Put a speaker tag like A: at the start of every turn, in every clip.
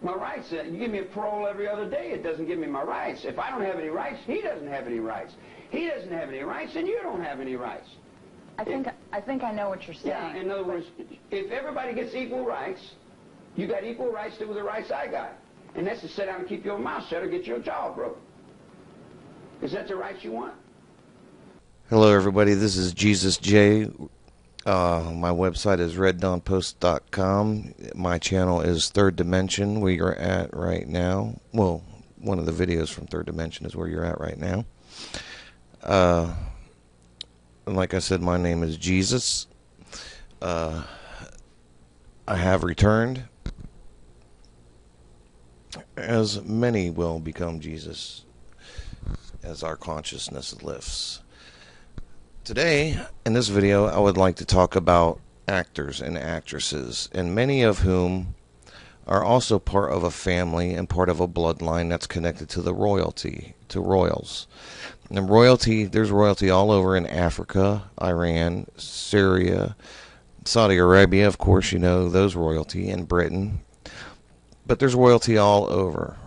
A: My rights, you give me a parole every other day, it doesn't give me my rights. If I don't have any rights, he doesn't have any rights. He doesn't have any rights, and you don't have any rights.
B: I think I know what you're saying.
A: Yeah, in other words, if everybody gets equal rights, you got equal rights to the rights I got. And that's to sit down and keep your mouth shut or get your jaw broke. Is that the rights you want?
C: Hello, everybody. This is Jesus J. My website is reddawnpost.com. My channel is Third Dimension, where you're at right now. Well, one of the videos from Third Dimension is where you're at right now. And like I said, my name is Jesus. I have returned, as many will become Jesus as our consciousness lifts. Today, in this video, I would like to talk about actors and actresses, and many of whom are also part of a family and part of a bloodline that's connected to the royalty, to royals. And royalty, there's royalty all over in Africa, Iran, Syria, Saudi Arabia, of course, you know, those royalty, in Britain. But there's royalty all over.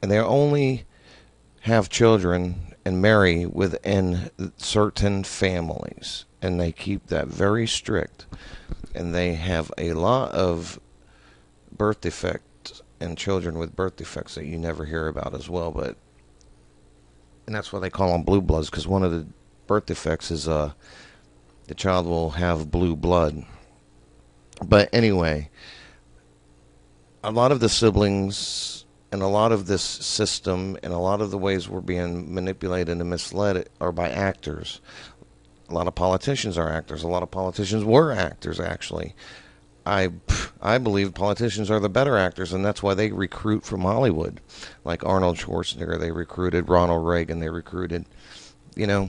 C: And they only have children and marry within certain families, and they keep that very strict, and they have a lot of birth defects and children with birth defects that you never hear about as well. But and that's why they call them blue bloods, because one of the birth defects is the child will have blue blood. But anyway, a lot of the siblings and a lot of this system and a lot of the ways we're being manipulated and misled are by actors. A lot of politicians are actors. A lot of politicians were actors, actually. I believe politicians are the better actors, and that's why they recruit from Hollywood. Like Arnold Schwarzenegger, they recruited Ronald Reagan, they recruited, you know,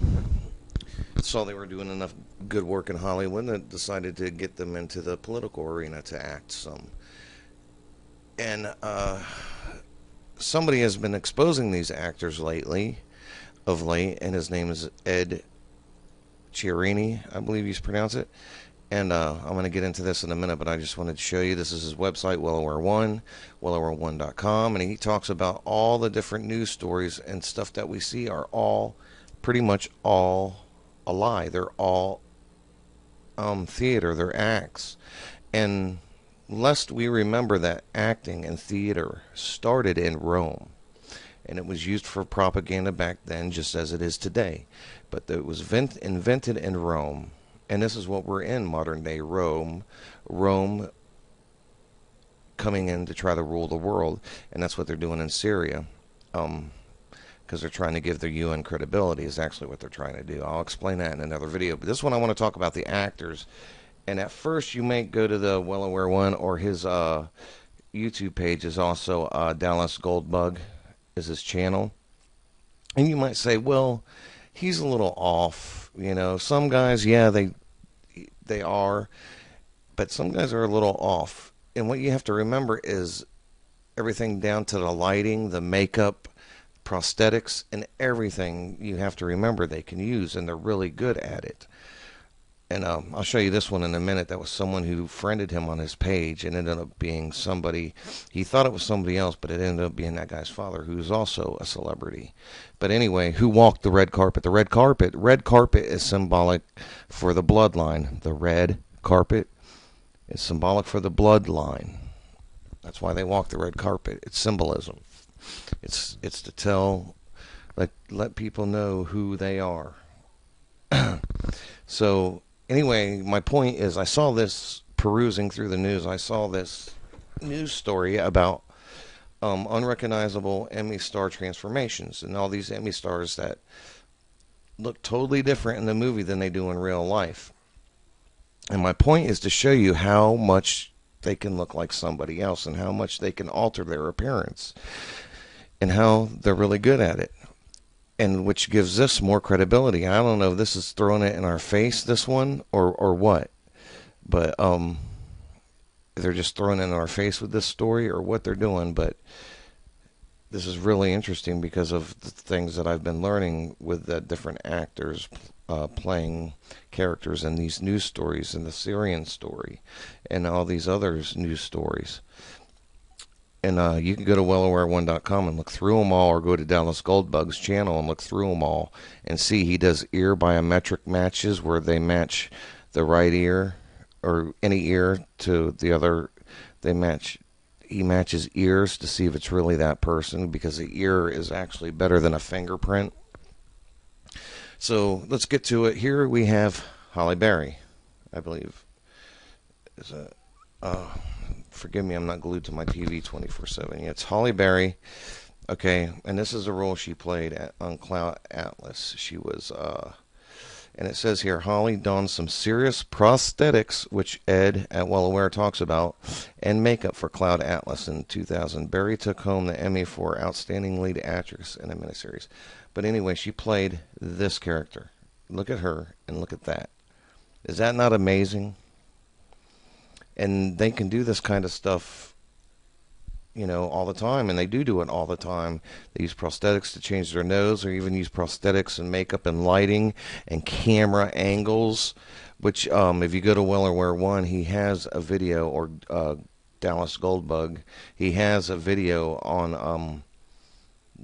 C: saw they were doing enough good work in Hollywood and decided to get them into the political arena to act some. And somebody has been exposing these actors of late, and his name is Ed Chiarini, I believe you pronounce it. And I'm going to get into this in a minute, but I just wanted to show you. This is his website, Wellaware1, Wellaware1.com, and he talks about all the different news stories and stuff that we see are all, pretty much all a lie. They're all theater, they're acts. And lest we remember that acting and theater started in Rome, and it was used for propaganda back then just as it is today. But it was invented in Rome, and this is what we're in, modern day Rome. Rome coming in to try to rule the world, and that's what they're doing in Syria, because they're trying to give their UN credibility is actually what they're trying to do. I'll explain that in another video, but this one I want to talk about the actors. And at first, you may go to the Wellaware One, or his YouTube page is also Dallas Goldbug is his channel. And you might say, well, he's a little off. You know, some guys, yeah, they are, but some guys are a little off. And what you have to remember is everything down to the lighting, the makeup, prosthetics, and everything you have to remember they can use, and they're really good at it. And I'll show you this one in a minute. That was someone who friended him on his page, and ended up being somebody. He thought it was somebody else, but it ended up being that guy's father, who's also a celebrity. But anyway, who walked the red carpet? The red carpet is symbolic for the bloodline. The red carpet is symbolic for the bloodline. That's why they walk the red carpet. It's symbolism. It's to tell, let people know who they are. So anyway, my point is, I saw this perusing through the news. I saw this news story about unrecognizable Emmy star transformations, and all these Emmy stars that look totally different in the movie than they do in real life. And my point is to show you how much they can look like somebody else, and how much they can alter their appearance, and how they're really good at it. And which gives this more credibility. I don't know if this is throwing it in our face, this one, or what. But they're just throwing it in our face with this story, or what they're doing. But this is really interesting because of the things that I've been learning with the different actors playing characters in these news stories, and the Syrian story, and all these other news stories. And you can go to wellaware1.com and look through them all, or go to Dallas Goldbug's channel and look through them all and see he does ear biometric matches where they match the right ear or any ear to the other. He matches ears to see if it's really that person, because the ear is actually better than a fingerprint. So let's get to it. Here we have Holly Berry, I believe. Is a forgive me, I'm not glued to my TV 24/7. Yeah, it's Holly Berry. Okay, and this is a role she played on Cloud Atlas. She was, and it says here, Holly donned some serious prosthetics, which Ed at Well Aware talks about, and makeup for Cloud Atlas in 2000. Berry took home the Emmy for Outstanding Lead Actress in a miniseries. But anyway, she played this character. Look at her and look at that. Is that not amazing? And they can do this kind of stuff, you know, all the time, and they do it all the time. They use prosthetics to change their nose, or even use prosthetics and makeup and lighting and camera angles, which if you go to Well Aware 1, he has a video, or Dallas Goldbug, he has a video on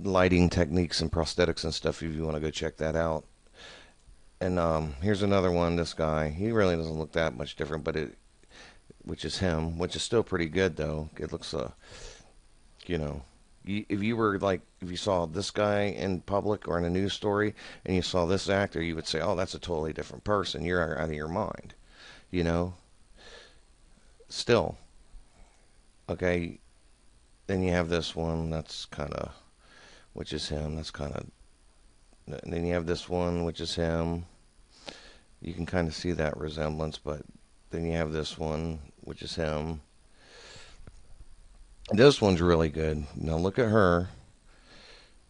C: lighting techniques and prosthetics and stuff, if you want to go check that out. And here's another one. This guy, he really doesn't look that much different, but which is him, which is still pretty good though. It looks you know, if you saw this guy in public or in a news story and you saw this actor, you would say, oh, that's a totally different person. You're out of your mind, you know. Still, okay. Then you have this one, that's kind of, which is him. That's kind of. And then you have this one, which is him. You can kind of see that resemblance, but then you have this one, which is him. This one's really good. Now look at her.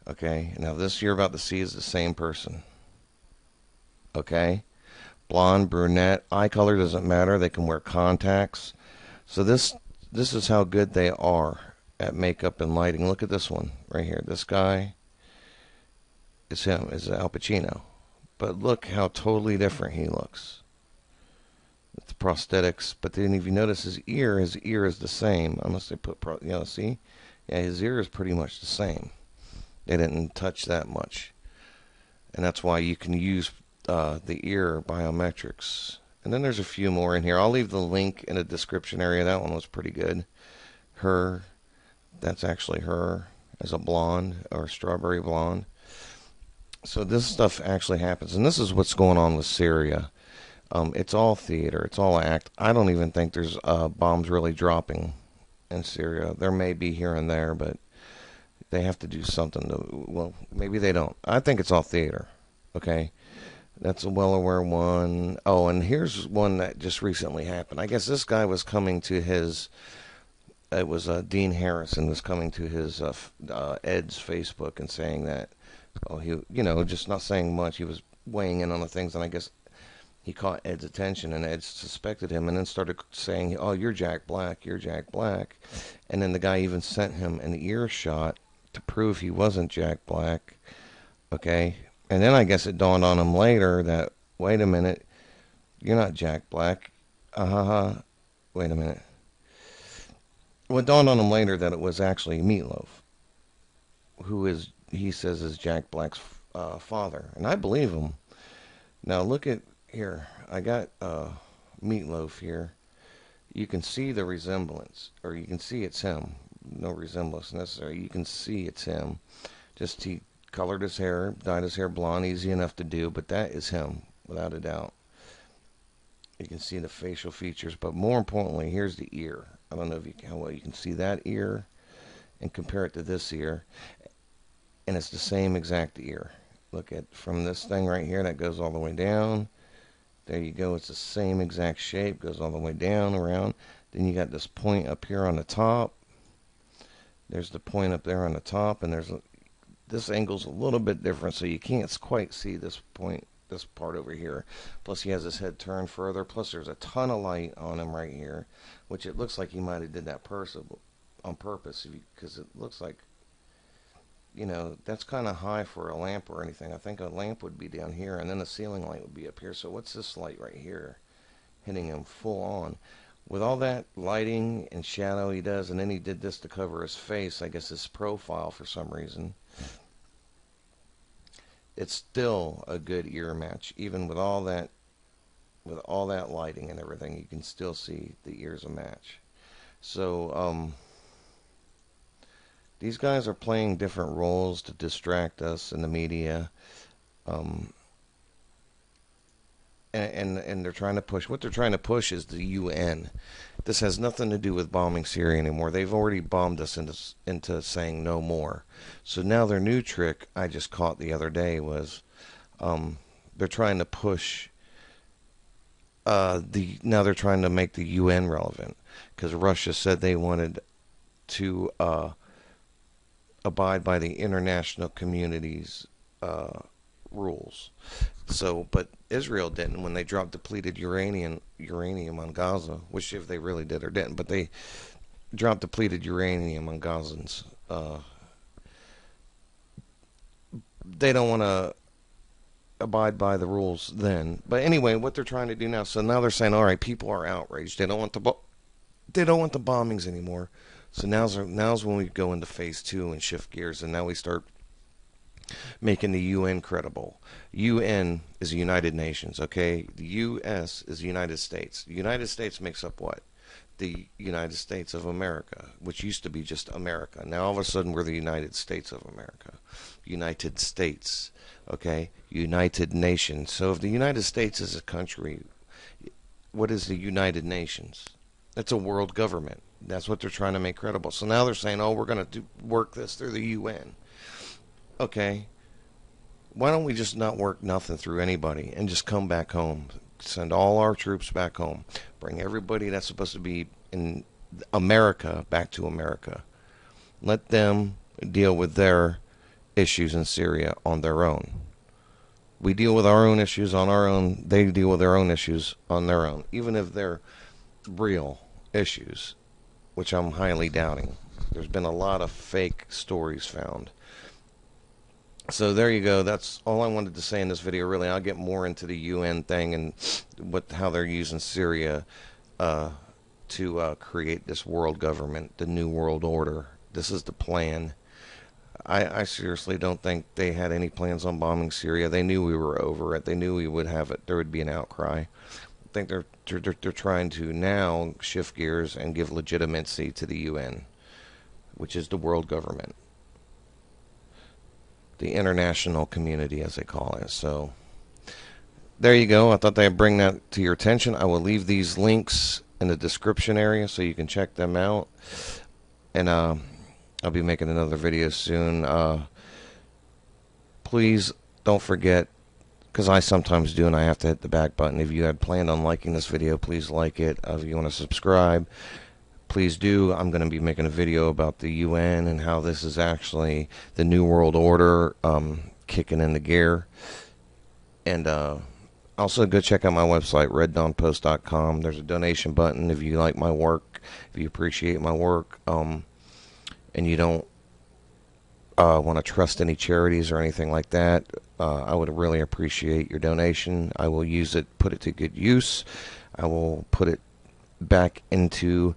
C: Okay, now this you're about to see is the same person. Okay, blonde, brunette, eye color doesn't matter. They can wear contacts. So this is how good they are at makeup and lighting. Look at this one right here. This guy is him, is Al Pacino. But look how totally different he looks. With the prosthetics, but then if you notice his ear is the same, unless they put, see? Yeah, his ear is pretty much the same. They didn't touch that much. And that's why you can use the ear biometrics. And then there's a few more in here. I'll leave the link in the description area. That one was pretty good. Her, that's actually her as a blonde, or strawberry blonde. So this stuff actually happens. And this is what's going on with Syria. It's all theater. It's all act. I don't even think there's bombs really dropping in Syria. There may be here and there, but they have to do something to, well, maybe they don't. I think it's all theater. Okay? That's a Well Aware one. Oh, and here's one that just recently happened. I guess this guy was coming to his, it was Dean Harrison was coming to his Ed's Facebook and saying that, oh, he, you know, just not saying much. He was weighing in on the things, and I guess he caught Ed's attention, and Ed suspected him, and then started saying, oh, you're Jack Black, you're Jack Black. And then the guy even sent him an ear shot to prove he wasn't Jack Black. Okay? And then I guess it dawned on him later that, wait a minute, you're not Jack Black. Wait a minute. Well, it dawned on him later that it was actually Meatloaf, who is, he says, is Jack Black's father. And I believe him. Now look at, here, I got Meatloaf here. You can see the resemblance, or you can see it's him. No resemblance necessary. You can see it's him. Just he colored his hair, dyed his hair blonde, easy enough to do, but that is him, without a doubt. You can see the facial features, but more importantly, here's the ear. I don't know if you can, how well you can see that ear and compare it to this ear, and it's the same exact ear. Look at, from this thing right here, that goes all the way down. There you go. It's the same exact shape. Goes all the way down, around. Then you got this point up here on the top. There's the point up there on the top, and there's this angle's a little bit different, so you can't quite see this point, this part over here. Plus, he has his head turned further. Plus, there's a ton of light on him right here, which it looks like he might have did that on purpose, because it looks like, you know, that's kind of high for a lamp or anything. I think a lamp would be down here, and then the ceiling light would be up here. So what's this light right here hitting him full on? with all that lighting and shadow he does, and then he did this to cover his face, I guess his profile for some reason, it's still a good ear match. Even with all that lighting and everything, you can still see the ears a match. So, these guys are playing different roles to distract us in the media. And they're trying to push, what they're trying to push is the UN. This has nothing to do with bombing Syria anymore. They've already bombed us into saying no more. So now their new trick I just caught the other day was they're trying to push now they're trying to make the UN relevant, because Russia said they wanted to abide by the international community's rules. So, but Israel didn't when they dropped depleted uranium on Gaza, which if they really did or didn't, but they dropped depleted uranium on Gazans. They don't want to abide by the rules then. But anyway, what they're trying to do now, so now they're saying, all right, people are outraged. They don't want the bombings anymore. So now's when we go into phase 2 and shift gears, and now we start making the UN credible. UN is the United Nations, okay? The US is the United States. The United States makes up what? The United States of America, which used to be just America. Now all of a sudden we're the United States of America. United States, okay? United Nations. So if the United States is a country, what is the United Nations? It's a world government. That's what they're trying to make credible. So now they're saying, oh, we're going to work this through the UN. Okay, why don't we just not work nothing through anybody and just come back home? Send all our troops back home. Bring everybody that's supposed to be in America back to America. Let them deal with their issues in Syria on their own. We deal with our own issues on our own. They deal with their own issues on their own, even if they're real issues, which I'm highly doubting. There's been a lot of fake stories found. So there you go. That's all I wanted to say in this video. Really, I'll get more into the UN thing and how they're using Syria to create this world government, the new world order. This is the plan. I seriously don't think they had any plans on bombing Syria. They knew we were over it. They knew we would have it. There would be an outcry. I think they're trying to now shift gears and give legitimacy to the UN, which is the world government. The international community, as they call it. So there you go. I thought I'd bring that to your attention. I will leave these links in the description area so you can check them out. And I'll be making another video soon. Please don't forget, because I sometimes do and I have to hit the back button. If you had planned on liking this video, please like it. If you want to subscribe, please do. I'm going to be making a video about the UN and how this is actually the New World Order kicking into gear. And also go check out my website, reddawnpost.com. There's a donation button if you like my work, if you appreciate my work, and you don't want to trust any charities or anything like that. I would really appreciate your donation. I will use it, put it to good use. I will put it back into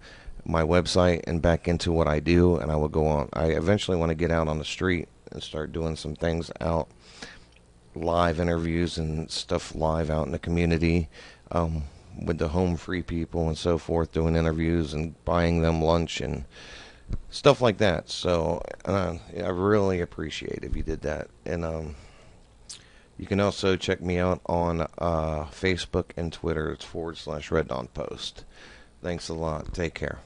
C: my website and back into what I do, and I will go on. I eventually want to get out on the street and start doing some things out, live interviews and stuff live out in the community with the home free people and so forth, doing interviews and buying them lunch and stuff like that. So I really appreciate if you did that. And you can also check me out on Facebook and Twitter. It's /Red Dawn Post. Thanks a lot. Take care.